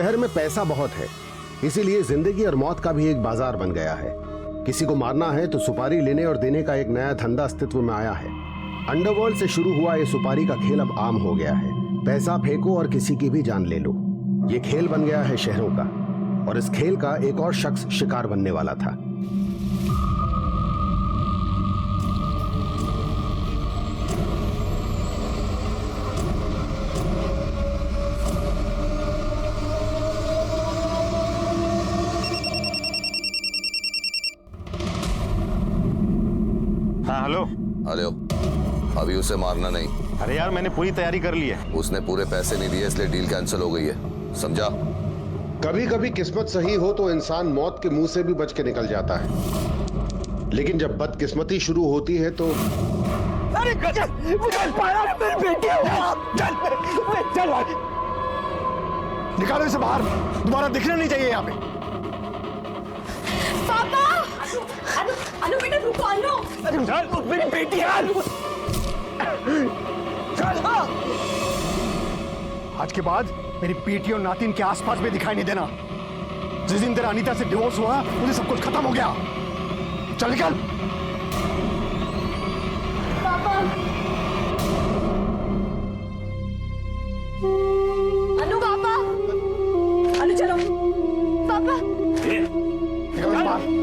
शहर में पैसा बहुत है, इसीलिए जिंदगी और मौत का भी एक बाजार बन गया है। किसी को मारना है तो सुपारी लेने और देने का एक नया धंधा अस्तित्व में आया है। अंडरवर्ल्ड से शुरू हुआ ये सुपारी का खेल अब आम हो गया है। पैसा फेंको और किसी की भी जान ले लो, ये खेल बन गया है शहरों का। और इस खेल का एक और शख्स शिकार बनने वाला था। हाँ हेलो। हेलो, अभी उसे मारना नहीं। अरे यार मैंने पूरी तैयारी कर ली है। उसने पूरे पैसे नहीं दिए इसलिए डील कैंसिल हो गई है, समझा? कभी कभी किस्मत सही हो तो इंसान मौत के मुंह से भी बच के निकल जाता है, लेकिन जब बदकिस्मती शुरू होती है तो अरे चल मेरी बेटी चल निकालो इसे बाहर, दोबारा दिखना नहीं चाहिए यहाँ पे। पापा! अनु बेटा रुको, अनु! चल मेरी बेटी है। चल आज के बाद मेरी बेटी और नातिन के आसपास में दिखाई नहीं देना। जिस दिन तेरा अनीता से डिवोर्स हुआ मुझे सब कुछ खत्म हो गया। चल निकल। पापा! अनु पापा! अनु चलो पापा! निकल बाहर।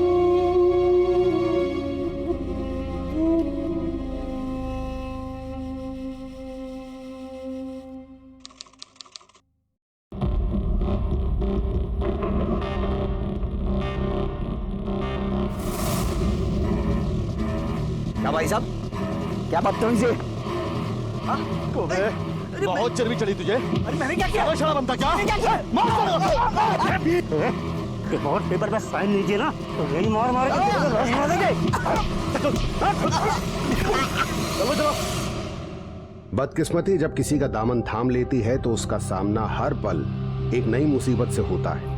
क्या भाई साहब, क्या बदतमीजी है? बहुत चर्बी चढ़ी तुझे। अरे मैंने क्या किया? शराब बनता क्या? और पेपर पे साइन लीजिए ना तो यही मार मार बदकिस्मती जब किसी का दामन थाम लेती है तो उसका सामना हर पल एक नई मुसीबत से होता है।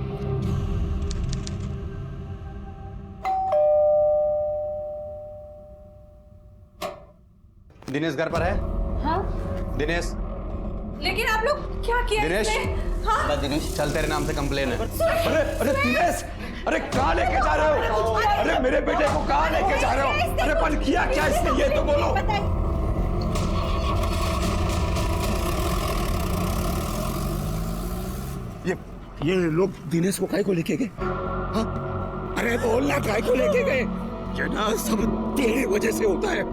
दिनेश घर पर है? हाँ? दिनेश, लेकिन आप लोग क्या किया दिनेश? इसमें? हाँ? दिनेश चल, तेरे नाम से कंप्लेन है। अरे अरे दिनेश, अरे कहाँ लेके जा रहे हो? अरे मेरे बेटे को कहाँ लेके जा रहे हो? अरे पर किया क्या इसने, ये तो बोलो। ये लोग दिनेश को काय को लेके गए? हाँ? अरे बोलना काय को लेके गए? ये ना सब तेरी वजह से होता है।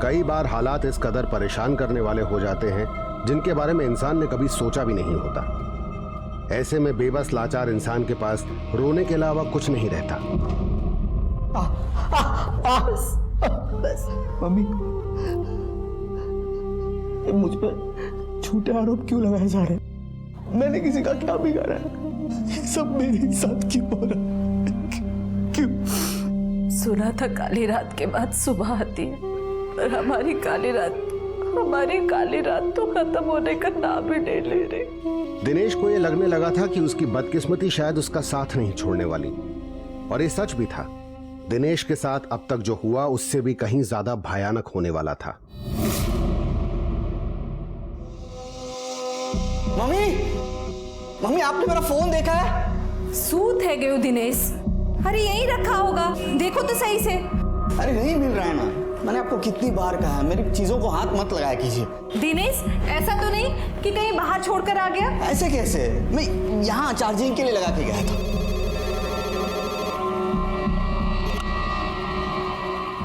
कई बार हालात इस कदर परेशान करने वाले हो जाते हैं जिनके बारे में इंसान ने कभी सोचा भी नहीं होता। ऐसे में बेबस लाचार इंसान के पास रोने के अलावा कुछ नहीं रहता। बस। मम्मी, मुझ पर झूठे आरोप क्यों लगाए जा रहे हैं? मैंने किसी का क्या बिगाड़ा है? ये सब मेरे साथ क्यों हो रहा है? क्यों? सुना था काली रात के बाद सुबह आती है, पर हमारी काली रात तो खत्म होने का नाम ही नहीं ले रही। दिनेश को यह लगने लगा था कि उसकी बदकिस्मती शायद उसका साथ नहीं छोड़ने वाली, और ये सच भी था। दिनेश के साथ अब तक जो हुआ उससे भी कहीं ज्यादा भयानक होने वाला था। मम्मी, आपने मेरा फोन देखा है? सूत है गयो दिनेश। अरे यहीं रखा होगा, देखो तो सही से। अरे नहीं मिल रहा है ना। मैंने आपको कितनी बार कहा है मेरी चीजों को हाथ मत लगाया कीजिए। दिनेश, ऐसा तो नहीं कि कहीं बाहर छोड़कर आ गया? ऐसे कैसे? मैं यहाँ चार्जिंग के लिए लगा के गया था।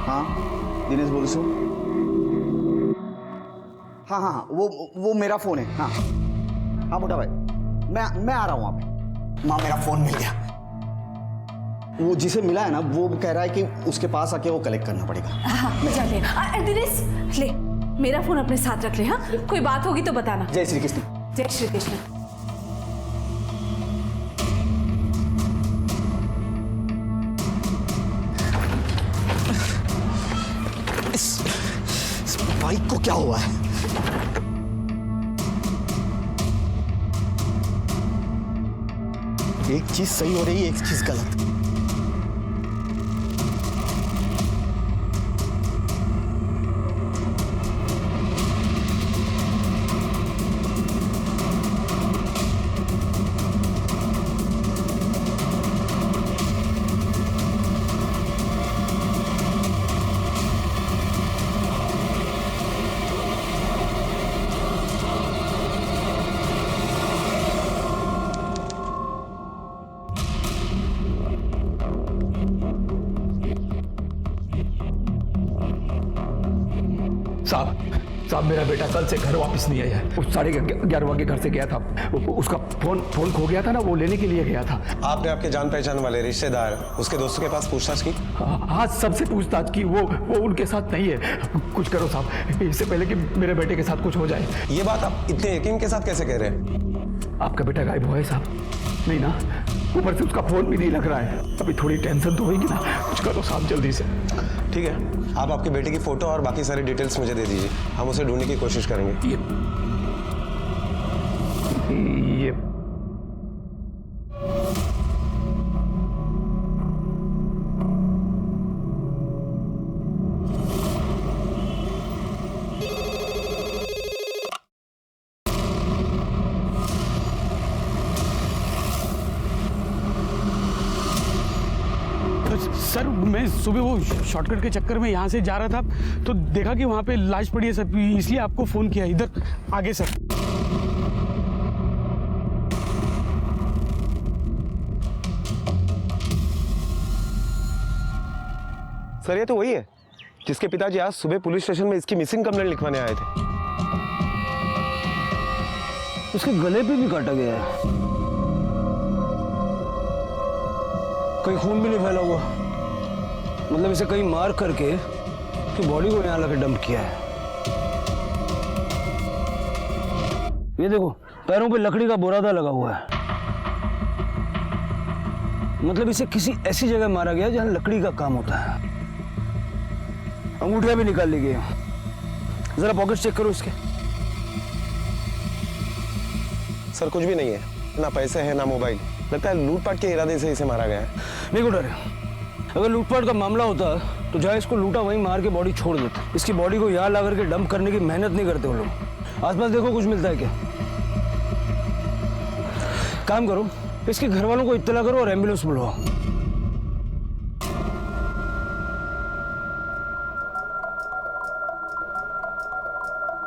हाँ दिनेश बोल सो। हाँ, वो मेरा फोन है। हाँ मोटा भाई, मैं आ रहा हूँ वहाँ पे। माँ, मेरा फोन मिल गया। वो जिसे मिला है ना, वो कह रहा है कि उसके पास आके वो कलेक्ट करना पड़ेगा। हाँ, जा ले। दिनेश ले, मेरा फोन अपने साथ रख ले। हाँ, कोई बात होगी तो बताना। जय श्री कृष्ण। जय श्री कृष्ण। इस बाइक को क्या हुआ है? एक चीज सही हो रही है, एक चीज गलत। साहब मेरा बेटा कल से घर वापस नहीं आया है। वो 11:30 के घर से गया था। उसका फोन खो गया था ना, वो लेने के लिए गया था। आपने आपके जान पहचान वाले रिश्तेदार उसके दोस्तों के पास पूछताछ की? हाँ, सबसे पूछताछ की। वो उनके साथ नहीं है। कुछ करो साहब, इससे पहले कि मेरे बेटे के साथ कुछ हो जाए। ये बात आप इतने यकीन के साथ कैसे कह रहे हैं? आपका बेटा गायब हुआ है साहब? नहीं ना, ऊपर से उसका फोन भी नहीं लग रहा है। अभी थोड़ी टेंशन तो होगी ना, कुछ करो साहब जल्दी से। ठीक है, आप आपके बेटे की फोटो और बाकी सारी डिटेल्स मुझे दे दीजिए, हम उसे ढूंढने की कोशिश करेंगे। ये सर मैं सुबह वो शॉर्टकट के चक्कर में यहाँ से जा रहा था तो देखा कि वहाँ पे लाश पड़ी है सर, इसलिए आपको फ़ोन किया। इधर आगे सर। सर ये तो वही है जिसके पिताजी आज सुबह पुलिस स्टेशन में इसकी मिसिंग कंप्लेंट लिखवाने आए थे। उसके गले पे भी काटा गया है, कहीं खून भी नहीं फैला हुआ। मतलब इसे कहीं मार करके कि बॉडी को यहाँ लाके डंप किया है। ये देखो पैरों पे लकड़ी का बोरादा लगा हुआ है। मतलब इसे किसी ऐसी जगह मारा गया जहां लकड़ी का काम होता है। अंगूठियां भी निकाल ली गई। जरा पॉकेट चेक करो इसके। सर कुछ भी नहीं है, ना पैसे है ना मोबाइल। लगता है लूटपाट के इरादे से इसे मारा गया है। नहीं गुडर, अगर लूटपाट का मामला होता तो जहाँ इसको लूटा वहीं मार के बॉडी छोड़ देते। इसकी बॉडी को यहाँ ला करके डंप करने की मेहनत नहीं करते वो लोग। आसपास देखो कुछ मिलता है क्या? काम करो, इसके घर वालों को इत्तला करो और एम्बुलेंस बुलवाओ।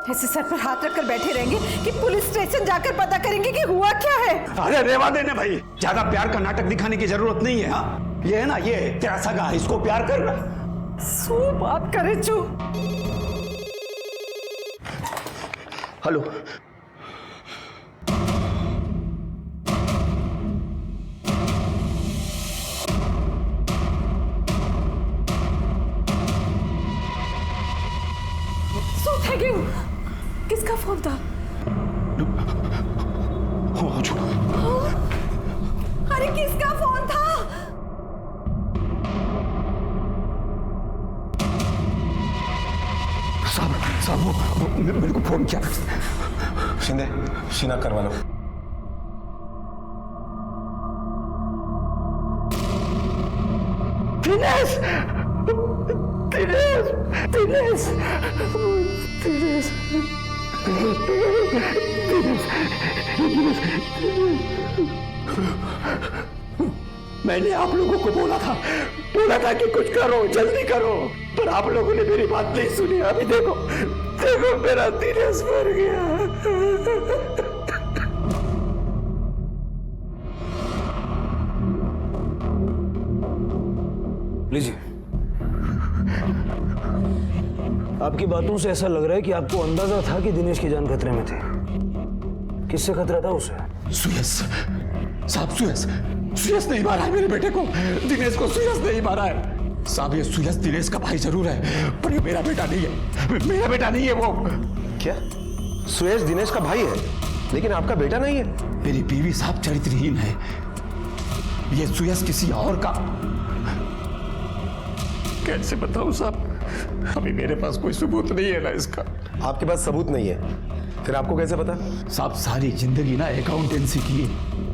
ऐसे सर पर हाथ रखकर बैठे रहेंगे कि पुलिस स्टेशन जाकर पता करेंगे कि हुआ क्या है? अरे रेवा देने भाई, ज्यादा प्यार का नाटक दिखाने की जरूरत नहीं है। हाँ ये है ना, ये तेरा सगा है, इसको प्यार करना। सू बात करे चू। Hello, so thank you. किसका फोन था? अरे किसका फोन था? साहब वो मेरे को फोन किया। शिंदे, शिनाख्त करवा लो। दिनेश, दिनेश, दिनेश, दिनेश, मैंने आप लोगों को बोला था कि कुछ करो, जल्दी करो, पर आप लोगों ने मेरी बात नहीं सुनी। अभी देखो देखो मेरा दिनेश मर गया। लीजिए, आपकी बातों से ऐसा लग रहा है कि आपको अंदाजा था कि दिनेश की जान खतरे में थी। किससे खतरा था उसे? सुयस साहब, सुयस नहीं मारा है मेरे बेटे को। दिनेश को सुयस नहीं मारा है साहब। ये सुयस दिनेश का भाई जरूर है, पर ये मेरा बेटा नहीं है। मेरा बेटा नहीं है वो। क्या सुयश दिनेश का भाई है लेकिन आपका बेटा नहीं है? मेरी बीवी साहब चरित्रहीन है, ये सुयस किसी और का। कैसे बताऊं साहब, अभी मेरे पास कोई सबूत नहीं है ना इसका। आपके पास सबूत नहीं है, फिर आपको कैसे पता? साहब सारी जिंदगी ना अकाउंटेंसी की,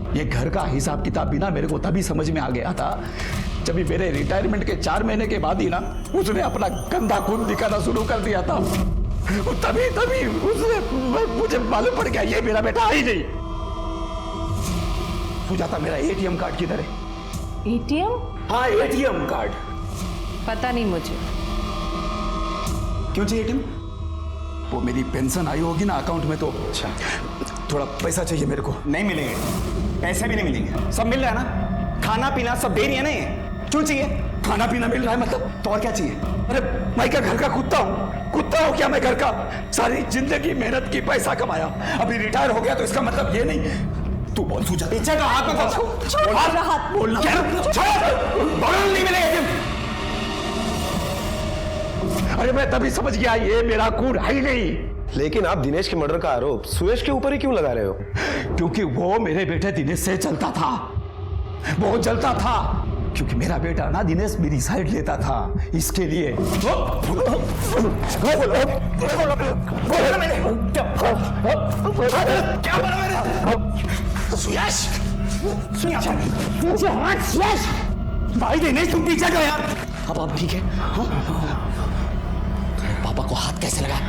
ये घर का हिसाब किताब भी ना मेरे को तभी समझ में आ गया था जब मेरे रिटायरमेंट के 4 महीने के बाद ही ना उसने अपना गंदा खून दिखाना शुरू कर दिया था। तभी उसने मुझे मालूम पड़ गया ये मेरा बेटा ही नहीं। पूछा था मेरा एटीएम कार्ड किधर है? एटीएम? हाँ एटीएम कार्ड। पता नहीं मुझे। क्यों चाहिए एटीएम? वो मेरी पेंशन आई होगी ना अकाउंट में, तो अच्छा थोड़ा पैसा चाहिए मेरे को। नहीं मिलेंगे, पैसे भी नहीं मिलेंगे। सब मिल रहा है ना, खाना पीना सब दे रही है ना ये। क्यों चाहिए? खाना पीना मिल रहा है मतलब? तो और क्या चाहिए? अरे मैं क्या घर का कुत्ता हूँ? कुत्ता हो क्या मैं घर का? सारी जिंदगी मेहनत की, पैसा कमाया, अभी रिटायर हो गया तो इसका मतलब ये नहीं। तू बोल, तू जा पीछे का हाथ में छोड़ मेरा हाथ। बोलना बोल नहीं मिलेगा। अरे मैं तभी समझ गया ये मेरा खून है ही नहीं। लेकिन आप दिनेश के मर्डर का आरोप सुयश के ऊपर ही क्यों लगा रहे हो? क्योंकि वो मेरे बेटे दिनेश से चलता था, बहुत जलता था, क्योंकि मेरा बेटा ना दिनेश मेरी साइड लेता था, इसके लिए। भाई दिनेश तुम पीछे जाओ यार। अब ठीक है? पापा को हाथ कैसे लगा?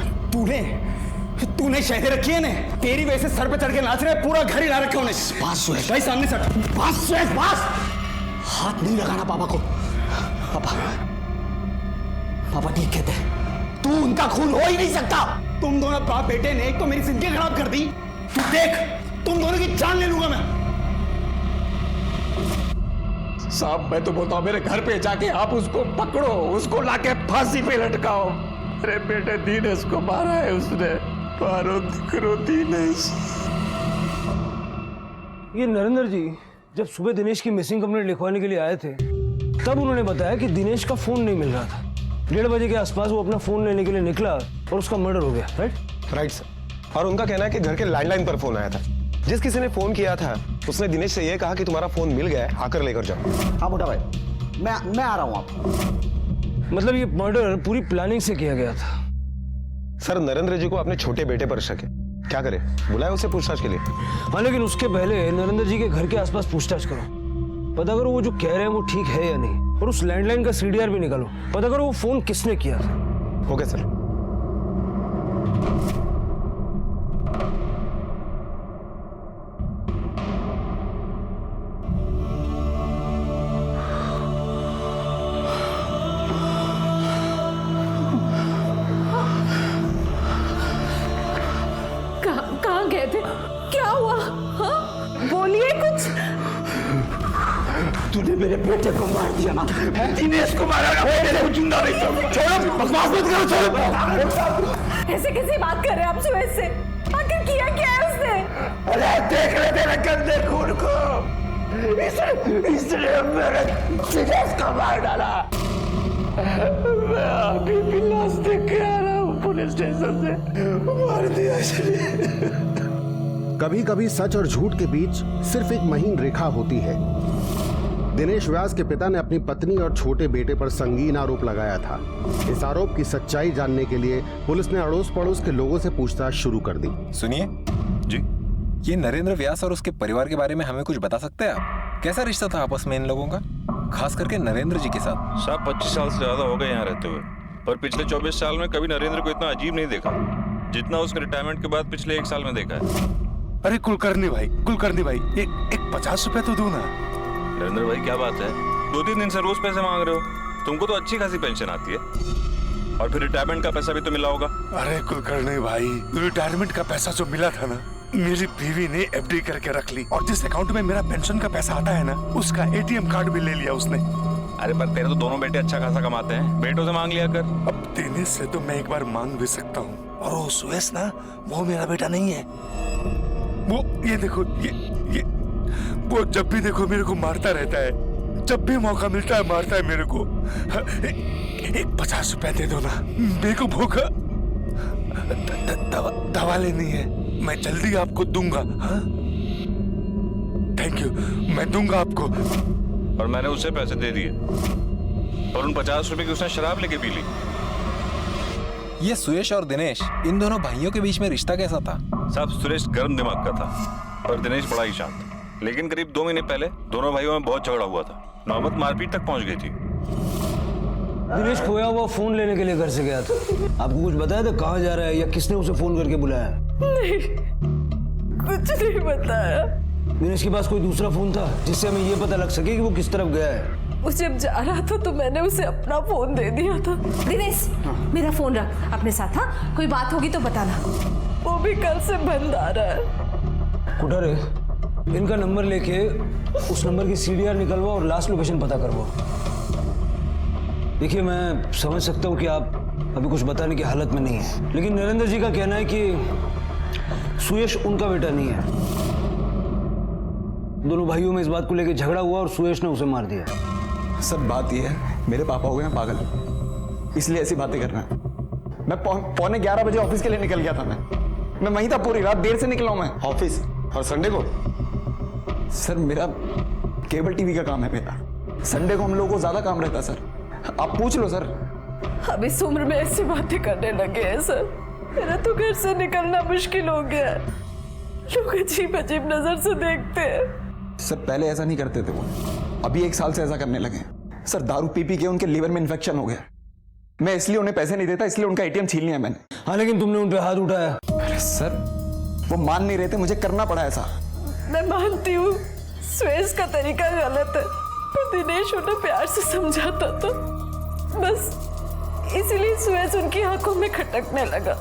तूने शहर रखी है ने, तेरी वजह से सर पे चढ़ के नाच रहे, पूरा घर हिला रखे उन्हें। बस सुरेश भाई सामने सट, बस सुरेश बस, हाथ नहीं लगाना पापा को। पापा ठीक कहते हैं, तू उनका खून हो ही नहीं सकता। तुम दोनों बाप बेटे ने एक तो मेरी जिंदगी खराब कर दी, तू देख तुम दोनों की जान ले लूंगा मैं। साहब मैं तो बोलता हूं मेरे घर पे जाके आप उसको पकड़ो, उसको लाके फांसी पे लटकाओ। अरे बेटे दिनेश को मारा है उसने, मारो दिकरो दिनेश। ये नरेंद्र जी जब सुबह दिनेश की मिसिंग कंप्लेंट लिखवाने के लिए आए थे, तब उन्होंने बताया कि दिनेश का फोन नहीं मिल रहा था। 1:30 बजे के आसपास वो अपना फोन लेने के लिए निकला और उसका मर्डर हो गया। Right sir. और उनका कहना है कि घर के लैंडलाइन पर फोन आया था, जिस किसी ने फोन किया था उसने दिनेश से यह कहा कि तुम्हारा फोन मिल गया है, आकर लेकर जाओ। हाँ मोटा भाई, मैं आ रहा हूँ। आप मतलब ये मर्डर पूरी प्लानिंग से किया गया था। सर नरेंद्र जी को अपने छोटे बेटे पर शक है, क्या करे, बुलाए उसे पूछताछ के लिए। हाँ लेकिन उसके पहले नरेंद्र जी के घर के आसपास पूछताछ करो, पता करो वो जो कह रहे हैं वो ठीक है या नहीं, और उस लैंडलाइन का सीडीआर भी निकालो, पता करो वो फोन किसने किया था। Okay sir. कहाँ गए थे? क्या हुआ? हाँ? बोलिए कुछ। तूने मेरे बेटे को मार दिया ना, दिनेश को मारा ना, मेरे को जिंदा नहीं छोड़ो, बकवास मत करो, छोड़ो। ऐसे कैसे बात कर रहे हैं आप सुबह से? आखिर किया क्या है उसने? अरे देख ले तेरे गंदे खून को, इसने मेरे दिनेश को मार डाला। मैं अभी भी लाश देख के आ रहा हूँ पुलिस स्टेशन से, मार दिया इसने। कभी कभी सच और झूठ के बीच सिर्फ एक महीन रेखा होती है। दिनेश व्यास के पिता ने अपनी पत्नी और छोटे बेटे पर संगीन आरोप लगाया था। इस आरोप की सच्चाई जानने के लिए पुलिस ने अड़ोस पड़ोस के लोगों से पूछताछ शुरू कर दी। सुनिए जी, ये नरेंद्र व्यास और उसके परिवार के बारे में हमें कुछ बता सकते हैं आप? कैसा रिश्ता था आपस में इन लोगों का, खास करके नरेंद्र जी के साथ? साहब 25 साल से ज्यादा हो गए यहाँ रहते हुए, पर पिछले 24 साल में कभी नरेंद्र को इतना अजीब नहीं देखा जितना उसने रिटायरमेंट के बाद पिछले 1 साल में देखा है। अरे कुलकर्णी भाई, एक 50 रुपए तो दो ना। नरेंद्र भाई क्या बात है, 2-3 दिन से रोज पैसे मांग रहे हो? तुमको तो अच्छी खासी पेंशन आती है, और फिर रिटायरमेंट का पैसा भी तो मिला होगा। अरे कुलकर्णी भाई, रिटायरमेंट का पैसा जो मिला था ना, मेरी बीवी ने एफडी करके रख ली, और जिस अकाउंट में मेरा पेंशन का पैसा आता है ना, उसका एटीएम कार्ड भी ले लिया उसने। अरे पर तेरे तो दोनों बेटे अच्छा खासा कमाते हैं, बेटों से मांग लिया कर। अब देने से तो मैं एक बार मांग भी सकता हूँ, और वो सुयश ना, वो मेरा बेटा नहीं है। वो ये देखो, ये वो जब भी देखो मेरे को मारता रहता है, जब भी मौका मिलता है मारता है मेरे को। एक 50 रुपए दे दो ना, मेरे को भूखा दवा लेनी है, मैं जल्दी आपको दूंगा। हाँ थैंक यू, मैं दूंगा आपको। और मैंने उसे पैसे दे दिए, और उन 50 रुपए की उसने शराब लेके पी ली। ये सुयश और दिनेश, इन दोनों भाइयों के बीच में रिश्ता कैसा था? साहब सुरेश गर्म दिमाग का था और दिनेश बड़ा ही शांत, लेकिन करीब 2 महीने पहले दोनों भाइयों में बहुत झगड़ा हुआ था, नौबत मारपीट तक पहुंच गई थी। दिनेश खोया हुआ फोन लेने के लिए घर से गया था, आपको कुछ बताया था कहाँ जा रहा है या किसने उसे फोन करके बुलाया? नहीं, कुछ नहीं बताया। दिनेश के पास कोई दूसरा फोन था जिससे हमें ये पता लग सके कि वो किस तरफ गया है? वो जब जा रहा था तो मैंने उसे अपना फोन दे दिया था। दिनेश मेरा फोन रख अपने साथ, हाँ कोई बात होगी तो बताना। वो भी कल से बंद आ रहा है। कुठारे, इनका नंबर लेके उस नंबर की सीडीआर निकलवाओ और लास्ट लोकेशन पता करवाओ। देखिए मैं समझ सकता हूँ कि आप अभी कुछ बताने की हालत में नहीं है, लेकिन नरेंद्र जी का कहना है कि सुयश उनका बेटा नहीं है। दोनों भाइयों में इस बात को लेकर झगड़ा हुआ और सुयश ने उसे मार दिया। सर बात यह है, मेरे पापा हो गए हैं पागल, इसलिए ऐसी बातें कर रहे हैं। मैं 11:15 बजे ऑफिस के लिए निकल गया था। मैं वहीं था पूरी रात, देर से निकला हूं मैं ऑफिस। और संडे को? सर मेरा केबल टीवी का काम है मेरा, संडे को हम लोगों को ज्यादा काम रहता है सर, आप पूछ लो सर। अब इस उम्र में ऐसी बातें करने लगे हैं सर, मेरा तो घर से निकलना मुश्किल हो गया है। लोग अजीब अजीब नजर से देखते हैं। सर पहले ऐसा नहीं करते थे वो, अभी 1 साल से ऐसा करने लगे। सर दारू पी के उनके लीवर में इन्फेक्शन हो गया। मैं इसलिए उन्हें पैसे नहीं देता, इसलिए उनका एटीएम छीन लिया मैंने। हाँ लेकिन तुमने उन पे हाथ उठाया। अरे सर वो मान नहीं रहे थे, मुझे करना पड़ा ऐसा। मैं मानती हूँ सुयश का तरीका गलत है, पर दिनेश उन्हें प्यार से समझाता था, बस इसीलिए सुयश उनकी आंखों में खटकने लगा।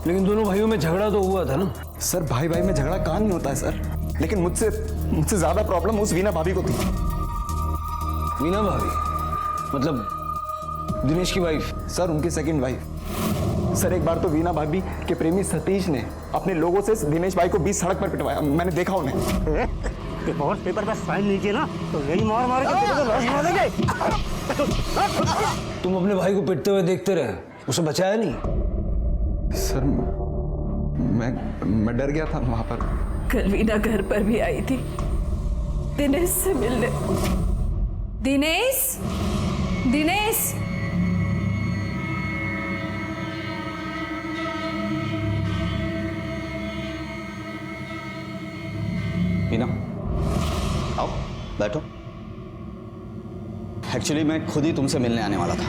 लेकिन दोनों भाइयों में झगड़ा तो हुआ था ना? सर भाई भाई में झगड़ा कहाँ नहीं होता है सर, लेकिन मुझसे ज्यादा प्रॉब्लम उस वीना भाभी को थी। वीना भाभी मतलब दिनेश की वाइफ? सर उनकी सेकंड वाइफ। सर एक बार तो वीना भाभी के प्रेमी सतीश ने अपने लोगों से दिनेश भाई को 20 सड़क पर पिटवाया, मैंने देखा उन्हें। डिवोर्स पेपर पे साइन लीजिए ना, तो यही मार मार के तुम अपने भाई को पिटते हुए देखते रहे, उसे बचाया नहीं? सर मैं डर गया था वहां पर। कल वीना घर पर भी आई थी दिनेश से मिलने। दिनेश, दिनेश, वीना आओ बैठो। एक्चुअली मैं खुद ही तुमसे मिलने आने वाला था,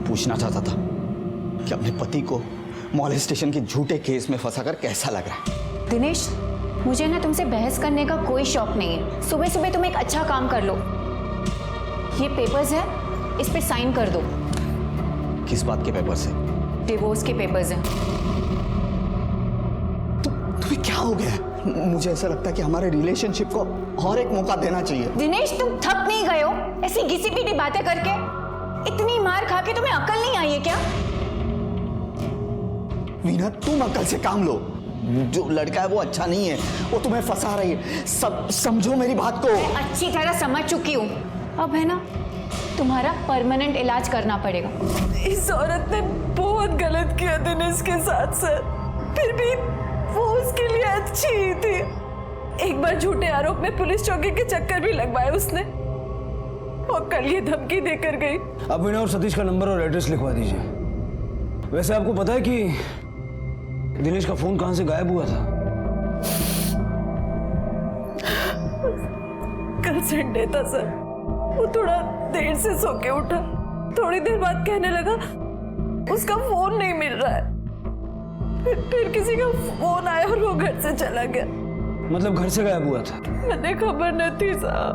पूछना चाहता था कि अपने पति को मॉलेस्टेशन के झूठे केस में फंसाकर कैसा लग रहा है। दिनेश, मुझे ना तुमसे बहस करने का कोई शौक नहीं है। सुबह सुबह तुम एक अच्छा काम कर लो, ये पेपर्स है, इस पे साइन कर दो। किस बात के पेपर्स है? डिवोर्स के पेपर्स हैं। तुम्हें क्या हो गया? मुझे ऐसा लगता है कि हमारे रिलेशनशिप को और एक मौका देना चाहिए। दिनेश तुम थक नहीं गए हो ऐसी घिसी पीटी बातें करके? इतनी मार खा के तुम्हें अकल नहीं आई है क्या? वीना तुम अकल से काम लो, जो लड़का है वो अच्छा नहीं है, वो तुम्हें फंसा रही है। सब समझो मेरी बात को। मैं अच्छी तरह समझ चुकी हूँ, अब है ना तुम्हारा परमानेंट इलाज करना पड़ेगा। इस औरत ने बहुत गलत किया दिनेश के साथ सर, फिर भी वो उसके लिए अच्छी ही थी। एक बार झूठे आरोप में पुलिस चौकी के चक्कर भी लगवाए उसने, और कल ये धमकी देकर गई। अब वीना और सतीश का नंबर और एड्रेस लिखवा दीजिए। वैसे आपको पता है कि दिनेश का फोन कहां से गायब हुआ था? कल संडे था सर, वो थोड़ा देर से सो के उठा, थोड़ी देर बाद कहने लगा उसका फोन नहीं मिल रहा है। फिर किसी का फोन आया और वो घर से चला गया। मतलब घर से गायब हुआ था? मैंने खबर नहीं थी साहब।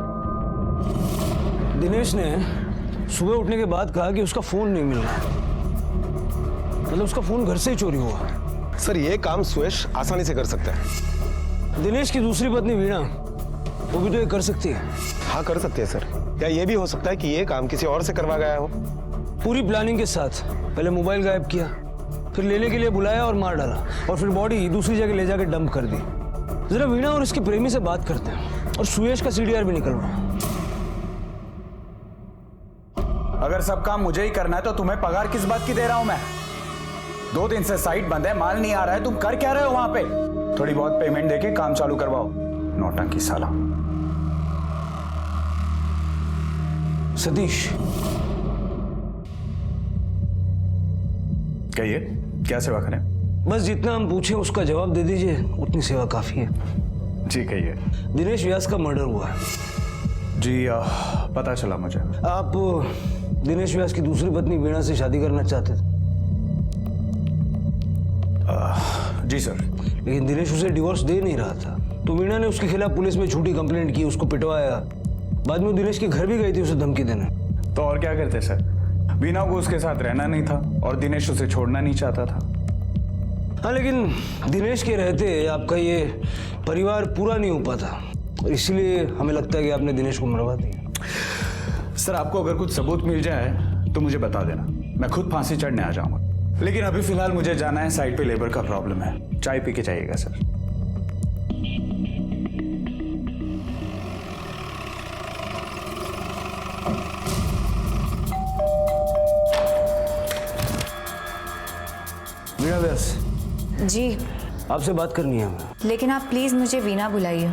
दिनेश ने सुबह उठने के बाद कहा कि उसका फोन नहीं मिल रहा, मतलब उसका फोन घर से ही चोरी हुआ। सर ये काम सुयश आसानी से कर सकता है। दिनेश की दूसरी पत्नी वीणा, वो भी तो ये कर सकती है। हाँ कर सकती है सर। क्या ये भी हो सकता है कि ये काम किसी और से करवा गया हो? पूरी प्लानिंग के साथ पहले मोबाइल गायब किया, फिर लेने के लिए बुलाया और मार डाला, और फिर बॉडी दूसरी जगह ले जाकर डंप कर दी। जरा वीणा और इसके प्रेमी से बात करते हैं और सुयश का सीडीआर भी निकलवा। अगर सब काम मुझे ही करना है तो तुम्हें पगार किस बात की दे रहा हूं मैं? 2 दिन से साइट बंद है, माल नहीं आ रहा है, तुम कर क्या रहे हो वहां पे? थोड़ी बहुत पेमेंट देके काम चालू करवाओ, नौटंकी साला। सतीश, कहिए क्या सेवा करें? बस जितना हम पूछे उसका जवाब दे दीजिए, उतनी सेवा काफी है। जी कहिए। दिनेश व्यास का मर्डर हुआ है। जी पता चला मुझे। आप दिनेश व्यास की दूसरी पत्नी वीणा से शादी करना चाहते थे? जी सर। लेकिन दिनेश उसे डिवोर्स दे नहीं रहा था, तो वीणा ने उसके खिलाफ पुलिस में झूठी कंप्लेंट की, उसको पिटवाया। बाद में दिनेश के घर भी गई थी उसे धमकी देने। तो और क्या करते सर? वीणा को उसके साथ रहना नहीं था और दिनेश उसे छोड़ना नहीं चाहता था। हाँ लेकिन दिनेश के रहते आपका ये परिवार पूरा नहीं हो पाता, इसलिए हमें लगता है कि आपने दिनेश को मरवा दिया। सर आपको अगर कुछ सबूत मिल जाए तो मुझे बता देना, मैं खुद फांसी चढ़ने आ जाऊंगा। लेकिन अभी फिलहाल मुझे जाना है, साइट पे लेबर का प्रॉब्लम है। चाय पी के जाइएगा सर। वीणा व्यास जी, आपसे बात करनी है हमें। लेकिन आप प्लीज मुझे वीणा बुलाइए।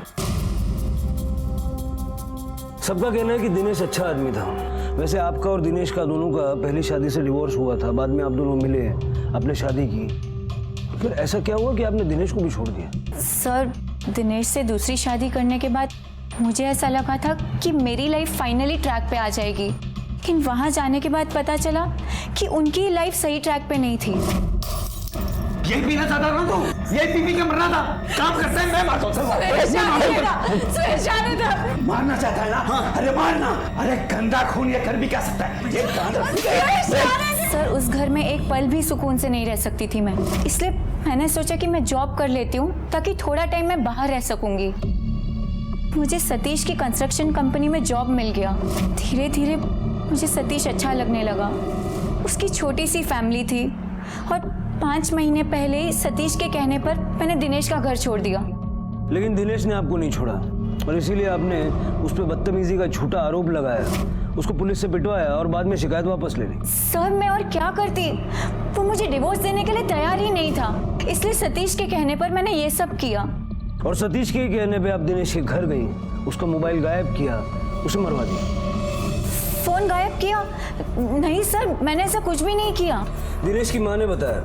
सबका कहना है कि दिनेश अच्छा आदमी था। वैसे आपका और दिनेश का दोनों का पहली शादी से डिवोर्स हुआ था, बाद में आप दोनों मिले, आपने शादी की। फिर ऐसा क्या हुआ कि आपने दिनेश को भी छोड़ दिया? सर, दिनेश से दूसरी शादी करने के बाद मुझे ऐसा लगा था कि मेरी लाइफ फाइनली ट्रैक पे आ जाएगी, लेकिन वहां जाने के बाद पता चला कि उनकी लाइफ सही ट्रैक पे नहीं थी। यही पीना चाहता था तू? यही पी के मरना था? काम करता है मैं मारता हूँ। मारना चाहता है ना? हाँ। अरे मारना। अरे गंदा खून ये कर भी क्या सकता है? ये सर, उस घर में एक पल भी सुकून से नहीं रह सकती थी मैं, इसलिए मैंने सोचा कि मैं जॉब कर लेती हूँ ताकि थोड़ा टाइम मैं बाहर रह सकूंगी। मुझे सतीश की कंस्ट्रक्शन कंपनी में जॉब मिल गया। धीरे धीरे मुझे सतीश अच्छा लगने लगा। उसकी छोटी सी फैमिली थी और 5 महीने पहले ही सतीश के कहने पर मैंने दिनेश का घर छोड़ दिया। लेकिन दिनेश ने आपको नहीं छोड़ा और इसीलिए आपने उस पर बदतमीजी का झूठा आरोप लगाया, उसको पुलिस से पिटवाया और बाद में शिकायत वापस ले ली। सर, मैं और क्या करती? वो मुझे डिवोर्स देने के लिए तैयार ही नहीं था, इसलिए सतीश के कहने पर मैंने ये सब किया। और सतीश के कहने पे आप दिनेश के घर गई, उसका मोबाइल गायब किया, उसे मरवा दिया। फोन गायब किया? नहीं सर, मैंने ऐसा कुछ भी नहीं किया। दिनेश की माँ ने बताया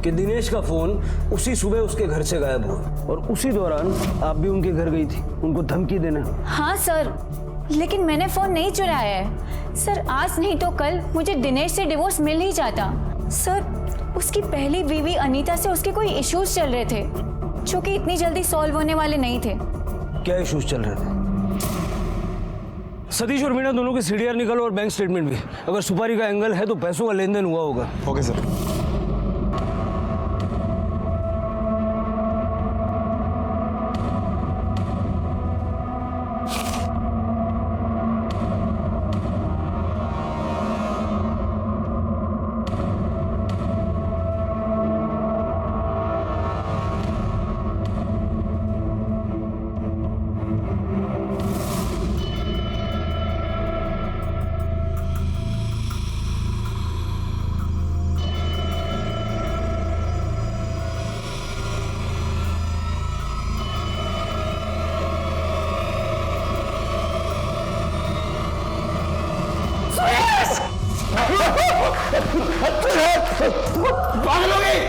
कि दिनेश का फोन उसी सुबह उसके घर से गायब हुआ और उसी दौरान आप भी उनके घर गई थी उनको धमकी देने। हाँ सर, लेकिन मैंने फोन नहीं चुराया है। सर, आज नहीं तो कल मुझे दिनेश से डिवोर्स मिल ही जाता। सर, उसकी पहली बीवी अनीता से उसके कोई इश्यूज चल रहे थे जो कि इतनी जल्दी सॉल्व होने वाले नहीं थे। क्या इश्यूज चल रहे थे? सतीश और मीना दोनों के सीडीआर निकालो और बैंक स्टेटमेंट भी। अगर सुपारी का एंगल है तो पैसों का लेन देन हुआ होगा। Okay sir. पागल हो गई?